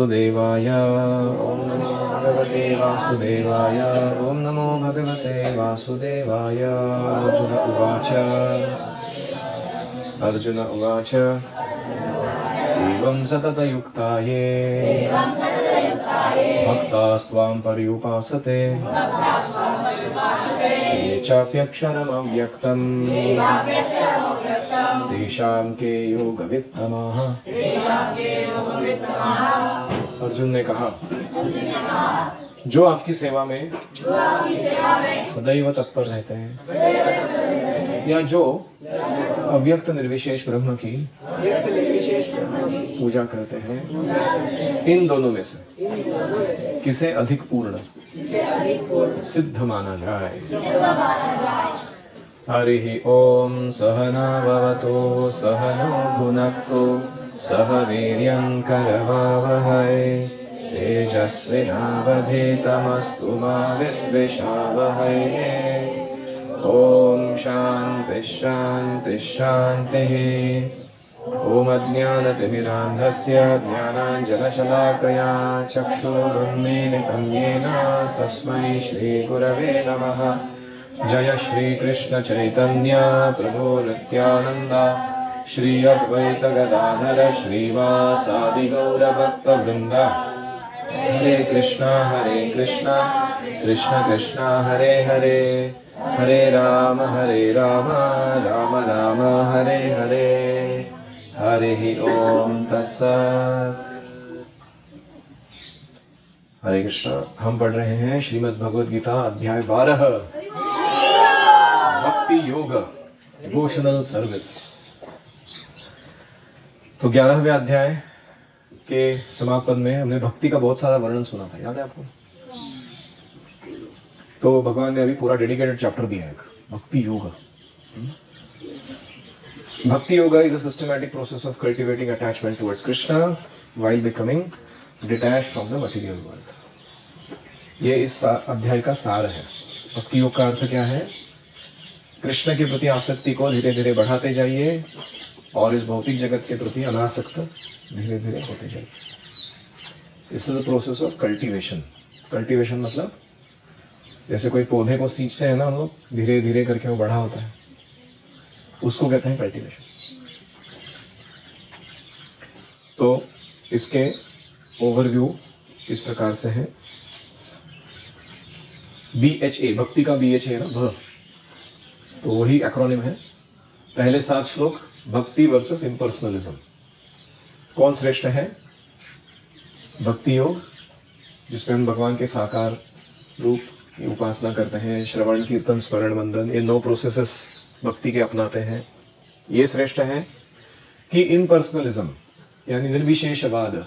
वासुदेवाय ओम नमो भगवते वासुदेवाय ओम नमो भगवते वासुदेवाय। अर्जुन उवाच एवं सततयुक्ताये भक्तास्त्वां पर्युपासते ये चाप्यक्षरमव्यक्तम् तेषां के योगवित्तमः। अर्जुन ने कहा, जो आपकी सेवा में सदैव तत्पर रहते हैं या जो अव्यक्त निर्विशेष ब्रह्म की पूजा करते हैं, इन दोनों में से किसे अधिक पूर्ण सिद्ध माना जाए। हरि ओम सहना भवतु सहनो भुनक्तु सह वीर्यं करवावहै तेजस्विनावधीतमस्तु मा विद्विषावहै। ओम शांति शांति शांतिः। ओम अज्ञानतिमिरान्धस्य ज्ञानाञ्जनशलाकया चक्षुरुन्मीलितं येन तस्मै श्रीगुरवे नमः। जय श्री कृष्ण चैतन्य प्रभु नित्यानंद श्री अद्वैत गदाधर श्रीवासादि गौर भक्त वृंद। हरे कृष्णा कृष्ण कृष्ण हरे हरे, हरे राम राम राम हरे हरे। हरे ओम तत्सत्। हरे कृष्णा। हम पढ़ रहे हैं श्रीमद् भगवद गीता अध्याय 12 भक्ति योग डिवोशनल सर्विस। तो 11वें अध्याय के समापन में हमने भक्ति का बहुत सारा वर्णन सुना था, याद है आपको? तो भगवान ने अभी पूरा डेडिकेटेड चैप्टर दिया है, भक्ति योग। Bhakti yoga is a systematic process of cultivating attachment towards Krishna while becoming detached from the material world. ये इस अध्याय का सार है। भक्ति योग का अर्थ क्या है? कृष्ण के प्रति आसक्ति को धीरे धीरे बढ़ाते जाइए और इस भौतिक जगत के प्रति अनासक्त धीरे धीरे होते जाइए। This is a process of cultivation. Cultivation मतलब जैसे कोई पौधे को सींचते हैं ना हम लोग, धीरे धीरे करके वो बड़ा होता है, उसको कहते हैं कल्टीवेशन। तो इसके ओवरव्यू इस प्रकार से है। BHA, भक्ति का BHA है ना, भ, तो वही एक्रोनिम है। पहले 7 श्लोक भक्ति वर्सेस इम्पर्सनलिज्म। कौन श्रेष्ठ है? भक्ति योग, जिसमें हम भगवान के साकार रूप की उपासना करते हैं, श्रवण कीर्तन स्मरण वंदन, ये 9 प्रोसेसेस भक्ति के अपनाते हैं, ये श्रेष्ठ है कि इम्पर्सनलिज्म यानी निर्विशेषवाद,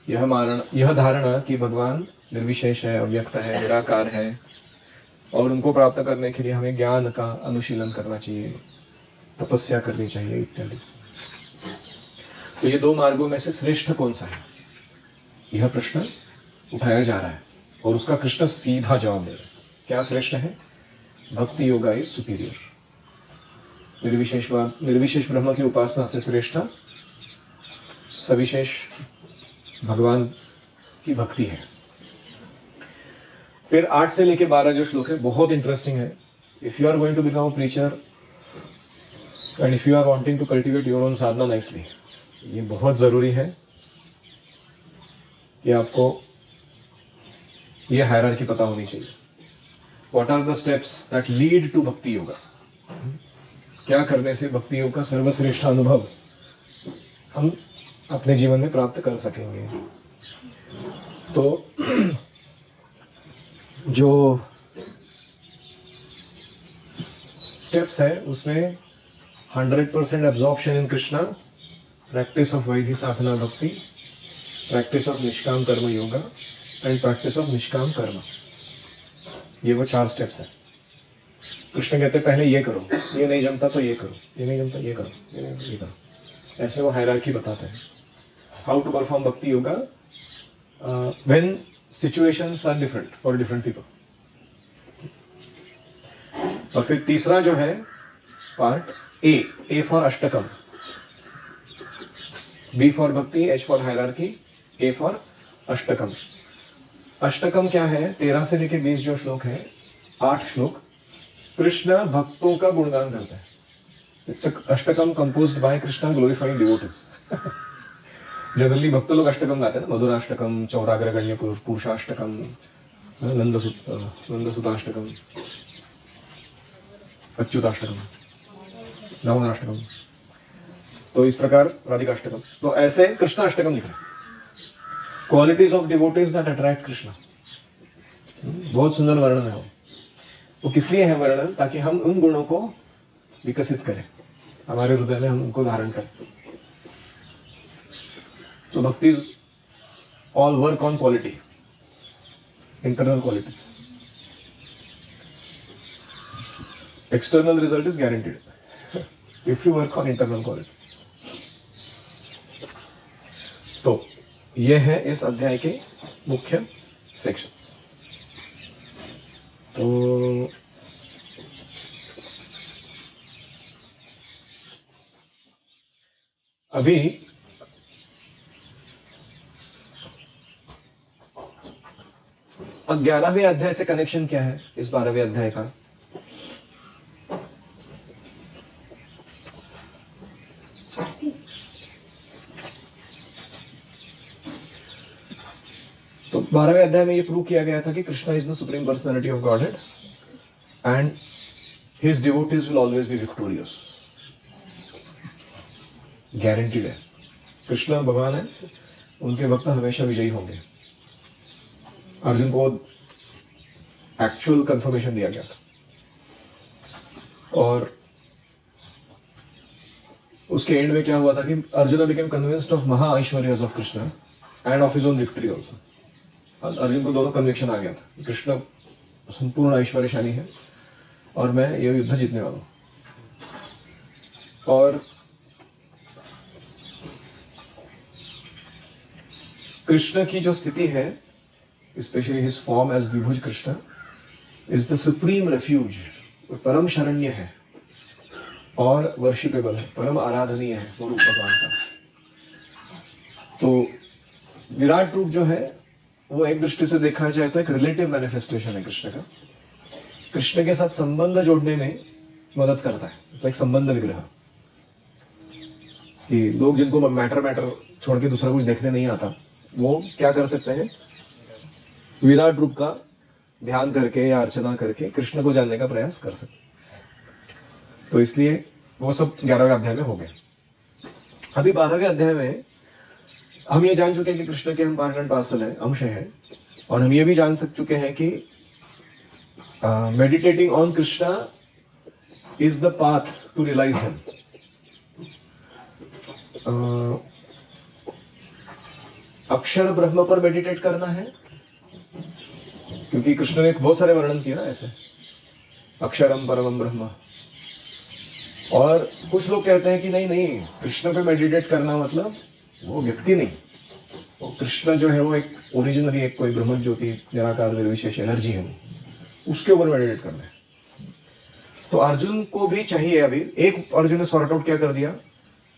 यह धारणा कि भगवान निर्विशेष है, अव्यक्त है, निराकार है और उनको प्राप्त करने के लिए हमें ज्ञान का अनुशीलन करना चाहिए, तपस्या करनी चाहिए इत्यादि। तो ये 2 मार्गों में से श्रेष्ठ कौन सा है, यह प्रश्न उठाया जा रहा है और उसका कृष्ण सीधा जवाब दे रहा है। क्या श्रेष्ठ है? भक्ति योगा इज सुपीरियर। निर्विशेष ब्रह्म की उपासना से श्रेष्ठ सविशेष भगवान की भक्ति है। फिर 8 से लेके 12 जो श्लोक है बहुत इंटरेस्टिंग है। If you are going to become a preacher and if you are wanting to cultivate your own sadhana nicely, ये बहुत जरूरी है कि आपको ये हायरार्की पता होनी चाहिए। What are the steps that lead to bhakti yoga? क्या करने से भक्ति योग का सर्वश्रेष्ठ अनुभव हम अपने जीवन में प्राप्त कर सकेंगे। तो जो स्टेप्स है उसमें 100% absorption in Krishna, practice of vaidhi sadhana bhakti, practice of निष्काम कर्म योगा एंड प्रैक्टिस ऑफ निष्काम कर्म, ये वो 4 स्टेप्स हैं। कृष्ण कहते पहले ये करो, ये नहीं जमता तो ये करो, ये नहीं जमता ये करो, ये नहीं जमता ये करो, ऐसे वो हायरार्की बताते हैं। How to perform bhakti yoga when situations are different for different people. और फिर तीसरा जो है part A for Ashtakam, B for bhakti, H for hierarchy, A for Ashtakam. Ashtakam क्या है? 13 से लेके 20 जो श्लोक है, 8 श्लोक कृष्ण भक्तों का गुणगान करते हैं। It's Ashtakam composed bye Krishna glorifying devotees. Generally भक्त लोग अष्टकम गाते हैं ना, मधुराष्टकम, चौराग्रगण्य पुरुषाष्टकम, नंदसुताष्टकम, अच्युताष्टकम, दामोदराष्टकम। तो इस प्रकार राधिकाष्टकम। तो ऐसे कृष्ण अष्टकम लिख रहे हैं, qualities of devotees that attract Krishna. बहुत सुंदर वर्णन है वो। तो किस लिए है वर्णन? ताकि हम उन गुणों को विकसित करें, हमारे हृदय में हम उनको धारण करें। So bhakti is all work on quality, internal qualities. External result is guaranteed if you work on internal qualities. तो ये है इस अध्याय के मुख्य सेक्शंस। तो अभी 11वें अध्याय से कनेक्शन क्या है इस 12वें अध्याय का? तो 12वें अध्याय में ये प्रूव किया गया था कि Krishna is the supreme personality of godhead and his devotees will always be victorious. Guaranteed है, कृष्ण भगवान है, उनके भक्त हमेशा विजयी होंगे। अर्जुन को एक्चुअल कंफर्मेशन दिया गया था और उसके एंड में क्या हुआ था कि अर्जुन बिकेम कन्विंस्ड ऑफ महा ऐश्वर्यस of Krishna and of his own victory also. Arjun को दोनों कन्विक्शन आ गया था, कृष्ण संपूर्ण ऐश्वर्यशाली है और मैं ये युद्ध जीतने वाला हूं। और कृष्ण की जो स्थिति है, specially his form as vibhuj Krishna is the supreme refuge, परम शरण्य है और वर्शिपेबल है, परम आराधनीय है वो रूप भगवान का। तो विराट रूप जो है वो एक दृष्टि से देखा जाए तो एक रिलेटिव मैनिफेस्टेशन है कृष्ण का। कृष्ण के साथ संबंध जोड़ने में मदद करता है, एक संबंध विग्रह। कि लोग जिनको मैटर छोड़ के दूसरा कुछ देखने नहीं आता, वो क्या कर सकते हैं? विराट रूप का ध्यान करके या अर्चना करके कृष्ण को जानने का प्रयास कर सकते। तो इसलिए वो सब 11वें अध्याय में हो गए। अभी 12वें अध्याय में हम ये जान चुके हैं कि कृष्ण के हम पार्ट एंड पार्सल है, अंश है, और हम ये भी जान चुके हैं कि meditating on Krishna is the path to realize him. अक्षर ब्रह्म पर मेडिटेट करना है, क्योंकि कृष्ण ने बहुत सारे वर्णन किया ना ऐसे, अक्षरम परमम ब्रह्म। और कुछ लोग कहते हैं कि नहीं, कृष्ण पे मेडिटेट करना मतलब वो व्यक्ति नहीं, वो कृष्ण जो है वो एक ओरिजिनली एक कोई ब्रह्म ज्योति निराकार निर्विशेष एनर्जी है, उसके ऊपर मेडिटेट करना है। तो अर्जुन को भी चाहिए, अभी एक अर्जुन ने सॉर्ट आउट क्या कर दिया,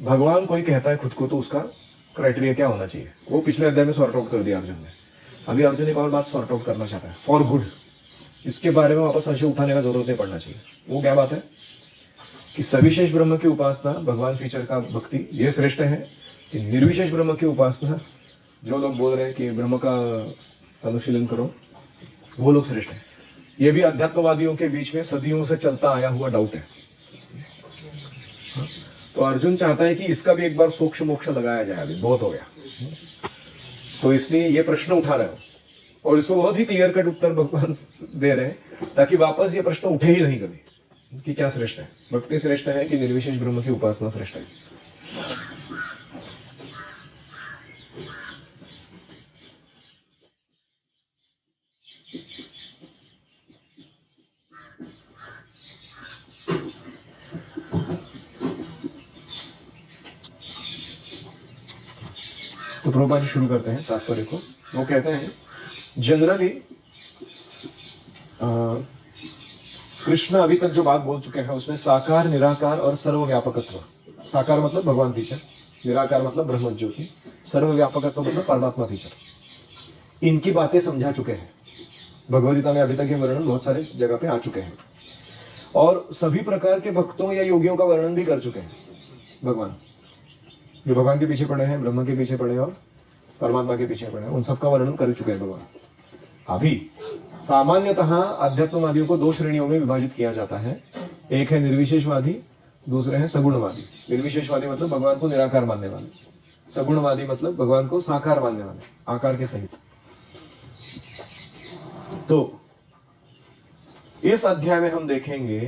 भगवान कोई कहता है खुद को तो उसका क्राइटेरिया क्या होना चाहिए, वो पिछले अध्याय में सॉर्ट आउट कर दिया अर्जुन ने। अभी अर्जुन एक और बात सॉर्ट आउट करना चाहता है, फॉर गुड। इसके बारे में वापस संशय उठाने का जरूरत नहीं पड़ना चाहिए। वो क्या बात है कि सविशेष ब्रह्म की उपासना, भगवान फीचर का भक्ति, ये श्रेष्ठ है कि निर्विशेष ब्रह्म की उपासना, जो लोग बोल रहे हैं कि ब्रह्म का अनुशीलन करो, वो लोग श्रेष्ठ है। ये भी अध्यात्मवादियों के बीच में सदियों से चलता आया हुआ डाउट है। तो अर्जुन चाहता है कि इसका भी एक बार सोक्ष मोक्ष लगाया जाए, अभी बहुत हो गया। तो इसलिए ये प्रश्न उठा रहे हो और इसको बहुत ही क्लियर कट उत्तर भगवान दे रहे हैं, ताकि वापस ये प्रश्न उठे ही नहीं कभी कि क्या श्रेष्ठ है, भक्ति श्रेष्ठ है कि निर्विशेष ब्रह्म की उपासना श्रेष्ठ है। तो प्रभुपाद जी शुरू करते हैं तात्पर्य को। वो कहते हैं जनरली कृष्ण अभी तक जो बात बोल चुके हैं उसमें साकार, निराकार और सर्वव्यापकत्व। साकार मतलब भगवान फीचर, निराकार मतलब ब्रह्म ज्योति, सर्वव्यापकत्व मतलब परमात्मा फीचर। इनकी बातें समझा चुके हैं। भगवद गीता में अभी तक ये वर्णन बहुत सारे जगह पे आ चुके हैं और सभी प्रकार के भक्तों या योगियों का वर्णन भी कर चुके हैं भगवान। जो भगवान के पीछे पड़े हैं, ब्रह्मा के पीछे पड़े और परमात्मा के पीछे पड़े हैं, उन सबका वर्णन कर चुके हैं भगवान। अभी सामान्यतः अध्यात्मवादियों को दो श्रेणियों में विभाजित किया जाता है। एक है निर्विशेषवादी, दूसरे हैं सगुणवादी। निर्विशेषवादी मतलब भगवान को निराकार मानने वाले, सगुणवादी मतलब भगवान को साकार मानने वाले, आकार के सहित। तो इस अध्याय में हम देखेंगे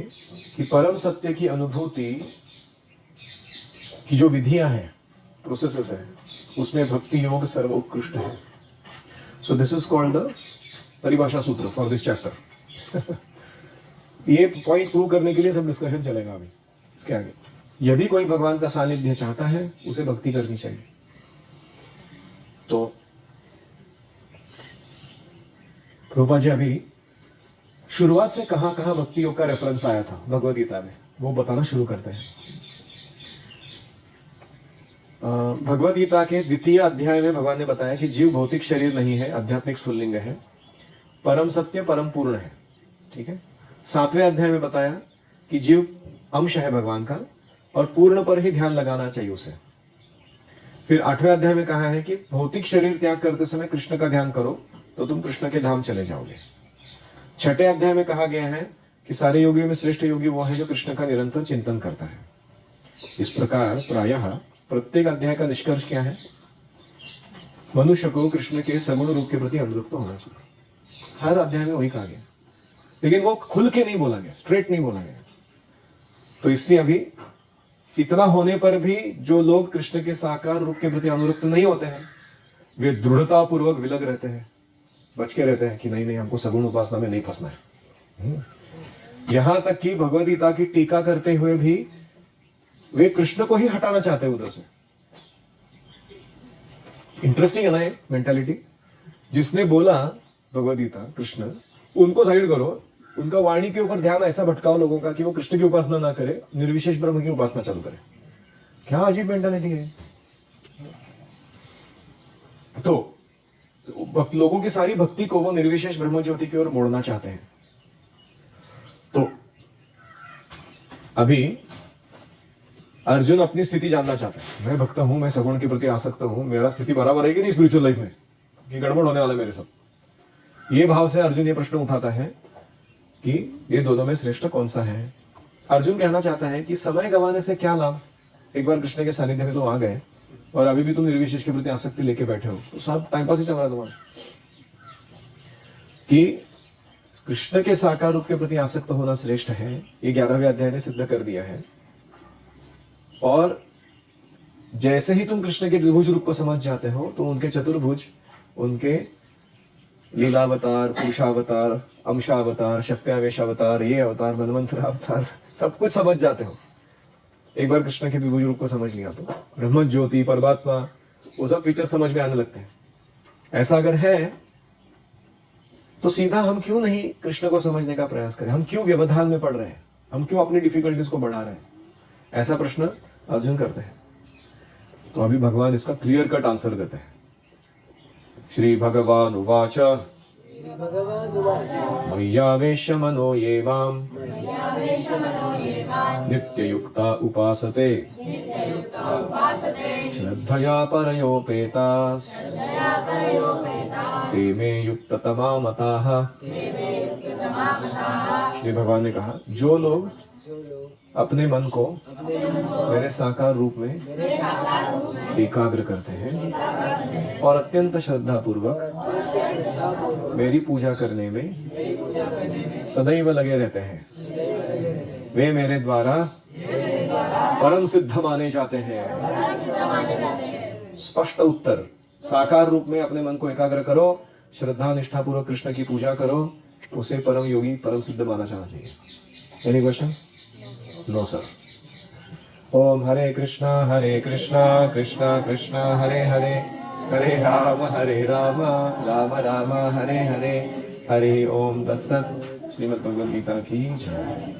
कि परम सत्य की अनुभूति की जो विधियां हैं, प्रोसेसेस हैं, उसमें भक्ति योग सर्वोत्कृष्ट है। So this is called the परिभाषा सूत्र फॉर दिस चैप्टर। ये पॉइंट प्रूव करने के लिए सब डिस्कशन चलेगा अभी इसके आगे। यदि कोई भगवान का सानिध्य चाहता है, उसे भक्ति करनी चाहिए। तो रूपा जी अभी शुरुआत से कहां कहां भक्ति योग का रेफरेंस आया था भगवद गीता में, वो बताना शुरू करते हैं। भगवद गीता के द्वितीय अध्याय में भगवान ने बताया कि जीव भौतिक शरीर नहीं है, आध्यात्मिक स्फुल्लिंग है, परम सत्य परम पूर्ण है। ठीक है। 7वें अध्याय में बताया कि जीव अंश है भगवान का और पूर्ण पर ही ध्यान लगाना चाहिए उसे। फिर 8वें अध्याय में कहा है कि भौतिक शरीर त्याग करते समय कृष्ण का ध्यान करो तो तुम कृष्ण के धाम चले जाओगे। 6ठे अध्याय में कहा गया है कि सारे योगियों में श्रेष्ठ योगी वो है जो कृष्ण का निरंतर चिंतन करता है। इस प्रकार प्रायः प्रत्येक अध्याय का निष्कर्ष क्या है? मनुष्य को कृष्ण के सगुण रूप के प्रति अनुरक्त होना चाहिए। हर अध्याय में वही कहा गया, लेकिन वो खुल के नहीं बोला गया, स्ट्रेट नहीं बोला गया। तो इसलिए अभी इतना होने पर भी जो लोग कृष्ण के साकार रूप के प्रति अनुरक्त नहीं होते हैं, वे दृढ़ता पूर्वक विलग रहते हैं, बच के रहते हैं कि नहीं नहीं, हमको सगुण उपासना में नहीं फंसना है। यहां तक कि भगवद गीता की टीका करते हुए भी वे कृष्ण को ही हटाना चाहते हैं उधर से। इंटरेस्टिंग है ना ये मेंटालिटी। जिसने बोला भगवद गीता कृष्ण, उनको साइड करो, उनका वाणी के ऊपर ध्यान ऐसा भटकाओ लोगों का कि वो कृष्ण की उपासना ना करे, निर्विशेष ब्रह्म की उपासना चालू करे। क्या अजीब मेंटालिटी है। तो लोगों की सारी भक्ति को वो निर्विशेष ब्रह्म ज्योति की ओर मोड़ना चाहते हैं। तो अभी अर्जुन अपनी स्थिति जानना चाहता है। मैं भक्त हूं, मैं सगुण के प्रति आसक्त हूं, मेरा स्थिति बराबर है कि नहीं स्पिरिचुअल लाइफ में, कि गड़बड़ होने वाला है मेरे साथ। ये भाव से अर्जुन ये प्रश्न उठाता है कि ये दोनों में श्रेष्ठ कौन सा है। अर्जुन कहना चाहता है कि समय गंवाने से क्या लाभ, एक बार कृष्ण के सानिध्य में तो आ गए और अभी भी तुम निर्विशेष के प्रति आसक्ति लेके बैठे हो, तो सब टाइम पास ही चल रहा है तुम्हारा। कि कृष्ण के साकार रूप के प्रति आसक्त होना श्रेष्ठ है, ये 11वें अध्याय ने सिद्ध कर दिया है। और जैसे ही तुम कृष्ण के द्विभुज रूप को समझ जाते हो, तो उनके चतुर्भुज, उनके लीलावतार, पुरुषावतार, अंशावतार, शक्त्यावेशावतार, ये अवतार, मनवंतर अवतार, सब कुछ समझ जाते हो। एक बार कृष्ण के द्विभुज रूप को समझ लिया तो ब्रह्म ज्योति, परमात्मा, वो सब फीचर समझ में आने लगते हैं। ऐसा अगर है तो सीधा हम क्यों नहीं कृष्ण को समझने का प्रयास करें? हम क्यों व्यवधान में पड़ रहे हैं? हम क्यों अपनी डिफिकल्टीज को बढ़ा रहे हैं? ऐसा प्रश्न अर्जुन करते हैं। तो अभी भगवान इसका क्लियर कट आंसर देते हैं। श्री भगवान उवाच मय्यावेश्य मनो ये मां नित्ययुक्ता उपासते श्रद्धया परयोपेताः ते मे युक्ततमा मताः। श्री भगवान ने कहा, जो लोग अपने मन को मेरे साकार रूप में एकाग्र करते हैं और अत्यंत श्रद्धा पूर्वक मेरी पूजा करने में सदैव लगे रहते हैं, वे मेरे द्वारा परम सिद्ध माने जाते हैं। स्पष्ट उत्तर, साकार रूप में अपने मन को एकाग्र करो, श्रद्धा निष्ठा पूर्वक कृष्ण की पूजा करो, उसे परम योगी, परम सिद्ध माना जाना चाहिए। Any question? No sir. Om Hare Krishna Krishna Krishna Hare Hare, Hare Ram Ram Ram Hare Hare, Hare Om तत्सत। श्रीमद् भगवद गीता की जय।